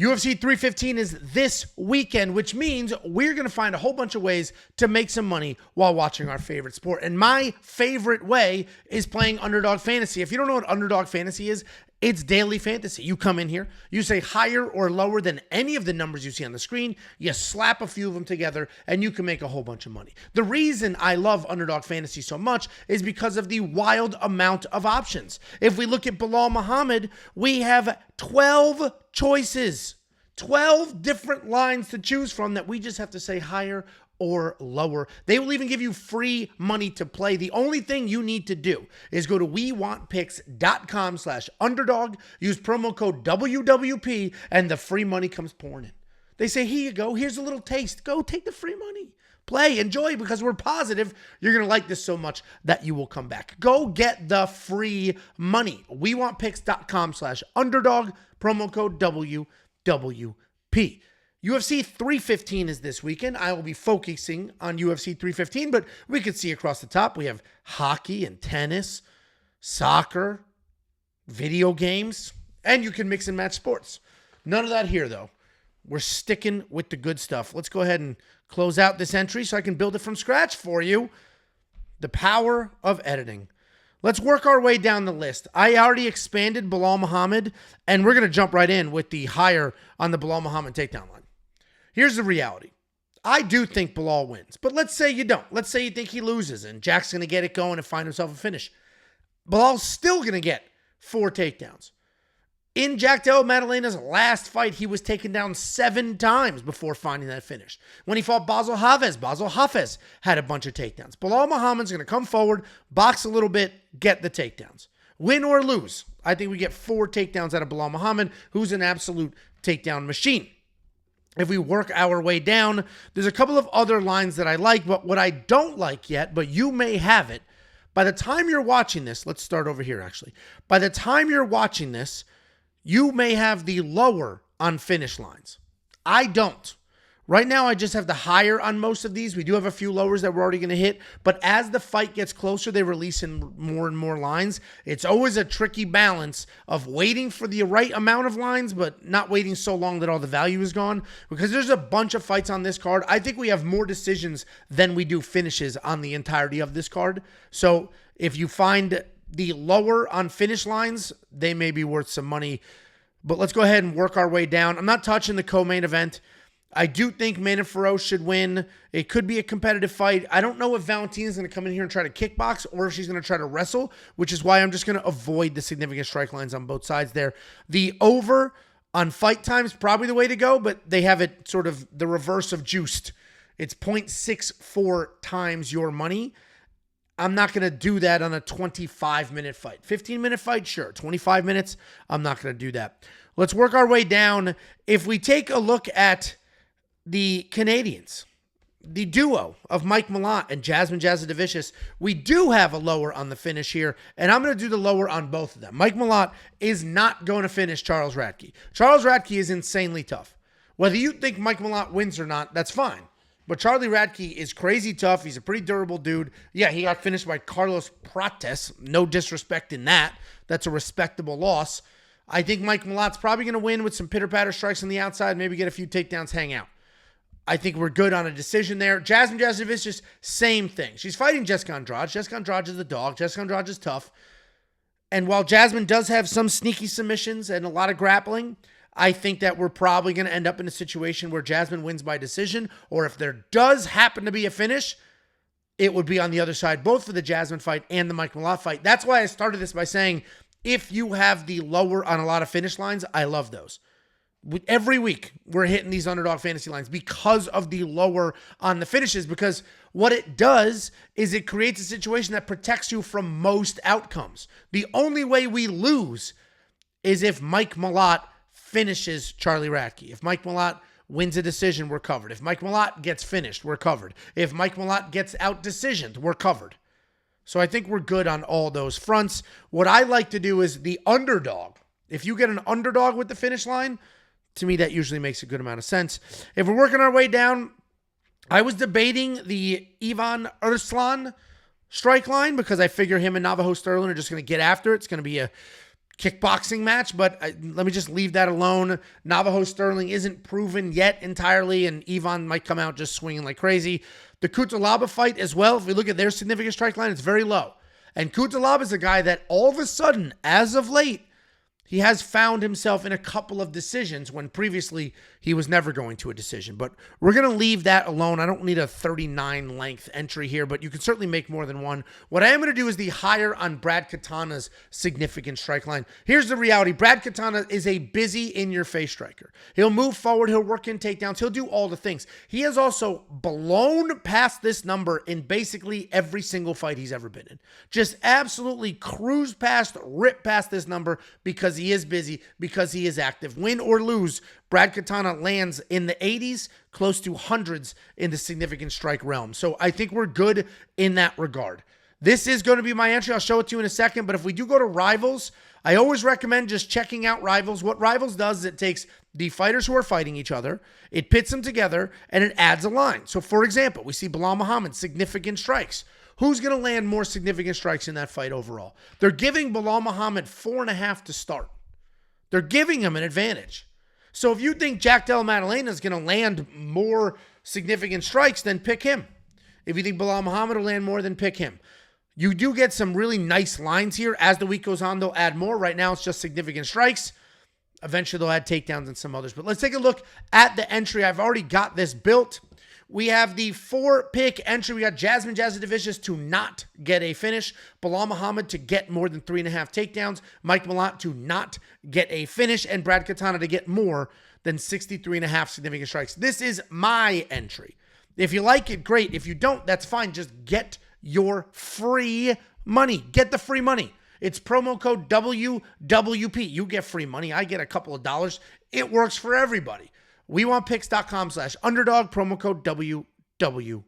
UFC 315 is this weekend, which means we're going to find a whole bunch of ways to make some money while watching our favorite sport. And my favorite way is playing Underdog Fantasy. If you don't know what Underdog Fantasy is, it's daily fantasy. You come in here, you say higher or lower than any of the numbers you see on the screen, you slap a few of them together, and you can make a whole bunch of money. The reason I love Underdog Fantasy so much is because of the wild amount of options. If we look at Bilal Muhammad, we have 12 choices, 12 different lines to choose from that we just have to say higher or lower. They will even give you free money to play. The only thing you need to do is go to wewantpicks.com/underdog, use promo code WWP, and the free money comes pouring in. They say, here you go, here's a little taste. Go take the free money. Play, enjoy, because we're positive you're going to like this so much that you will come back. Go get the free money. wewantpicks.com/underdog, promo code WWP. UFC 315 is this weekend. I will be focusing on UFC 315, but we could see across the top, we have hockey and tennis, soccer, video games, and you can mix and match sports. None of that here, though. We're sticking with the good stuff. Let's go ahead and close out this entry so I can build it from scratch for you. The power of editing. Let's work our way down the list. I already expanded Bilal Muhammad, and we're going to jump right in with the higher on the Bilal Muhammad takedown line. Here's the reality. I do think Bilal wins, but let's say you don't. Let's say you think he loses and Jack's going to get it going and find himself a finish. Bilal's still going to get 4 takedowns. In Della Maddalena's last fight, he was taken down 7 times before finding that finish. When he fought Basel Hafez had a bunch of takedowns. Bilal Muhammad's going to come forward, box a little bit, get the takedowns. Win or lose, I think we get 4 takedowns out of Bilal Muhammad, who's an absolute takedown machine. If we work our way down, there's a couple of other lines that I like, but what I don't like yet, but you may have it, by the time you're watching this, let's start over here actually. By the time you're watching this, you may have the lower on finish lines. I don't. Right now, I just have the higher on most of these. We do have a few lowers that we're already going to hit, but as the fight gets closer, they release in more and more lines. It's always a tricky balance of waiting for the right amount of lines, but not waiting so long that all the value is gone, because there's a bunch of fights on this card. I think we have more decisions than we do finishes on the entirety of this card. So if you find the lower on finish lines, they may be worth some money, but let's go ahead and work our way down. I'm not touching the co-main event. I do think Manon Fiorot should win. It could be a competitive fight. I don't know if Valentina's going to come in here and try to kickbox or if she's going to try to wrestle, which is why I'm just going to avoid the significant strike lines on both sides there. The over on fight time is probably the way to go, but they have it sort of the reverse of juiced. It's 0.64 times your money. I'm not going to do that on a 25-minute fight. 15-minute fight, sure. 25 minutes, I'm not going to do that. Let's work our way down. If we take a look at the Canadians, the duo of Mike Malott and Jasmine Jasudavicius, we do have a lower on the finish here, and I'm going to do the lower on both of them. Mike Malott is not going to finish Charles Radtke. Charles Radtke is insanely tough. Whether you think Mike Malott wins or not, that's fine. But Charlie Radtke is crazy tough. He's a pretty durable dude. Yeah, he got finished by Carlos Prates. No disrespect in that. That's a respectable loss. I think Mike Malott's probably going to win with some pitter-patter strikes on the outside, maybe get a few takedowns, hang out. I think we're good on a decision there. Jasmine Jasudavicius, same thing. She's fighting Jessica Andrade. Jessica Andrade is the dog. Jessica Andrade is tough. And while Jasmine does have some sneaky submissions and a lot of grappling, I think that we're probably going to end up in a situation where Jasmine wins by decision, or if there does happen to be a finish, it would be on the other side, both for the Jasmine fight and the Mike Malott fight. That's why I started this by saying, if you have the lower on a lot of finish lines, I love those. Every week, we're hitting these Underdog Fantasy lines because of the lower on the finishes, because what it does is it creates a situation that protects you from most outcomes. The only way we lose is if Mike Malott finishes Charlie Radtke. If Mike Malott wins a decision, we're covered. If Mike Malott gets finished, we're covered. If Mike Malott gets out-decisioned, we're covered. So I think we're good on all those fronts. What I like to do is the underdog. If you get an underdog with the finish line, to me, that usually makes a good amount of sense. If we're working our way down, I was debating the Ivan Arslan strike line because I figure him and Navajo Sterling are just going to get after it. It's going to be a kickboxing match, but let me just leave that alone. Navajo Sterling isn't proven yet entirely, and Ivan might come out just swinging like crazy. The Cutelaba fight as well, if we look at their significant strike line, it's very low. And Cutelaba is a guy that all of a sudden, as of late, he has found himself in a couple of decisions when previously he was never going to a decision. But we're going to leave that alone. I don't need a 39 length entry here, but you can certainly make more than one. What I am going to do is the higher on Brad Katana's significant strike line. Here's the reality. Brad Katana is a busy in-your-face striker. He'll move forward. He'll work in takedowns. He'll do all the things. He has also blown past this number in basically every single fight he's ever been in. Just absolutely cruise past, rip past this number because he is busy, because he is active. Win or lose, Brad Katana lands in the 80s, close to hundreds in the significant strike realm. So I think we're good in that regard. This is going to be my entry. I'll show it to you in a second. But if we do go to Rivals, I always recommend just checking out Rivals. What Rivals does is it takes the fighters who are fighting each other, it pits them together, and it adds a line. So for example, we see Bilal Muhammad, significant strikes. Who's going to land more significant strikes in that fight overall? They're giving Bilal Muhammad 4.5 to start. They're giving him an advantage. So if you think Jack Della Maddalena is going to land more significant strikes, then pick him. If you think Bilal Muhammad will land more, then pick him. You do get some really nice lines here. As the week goes on, they'll add more. Right now, it's just significant strikes. Eventually, they'll add takedowns and some others. But let's take a look at the entry. I've already got this built. We have the 4-pick entry. We got Jasmine Jasudavicius to not get a finish. Bilal Muhammad to get more than 3.5 takedowns. Mike Malott to not get a finish. And Brad Katana to get more than 63.5 significant strikes. This is my entry. If you like it, great. If you don't, that's fine. Just get your free money. Get the free money. It's promo code WWP. You get free money. I get a couple of dollars. It works for everybody. WeWantPicks.com/underdog, promo code WWP.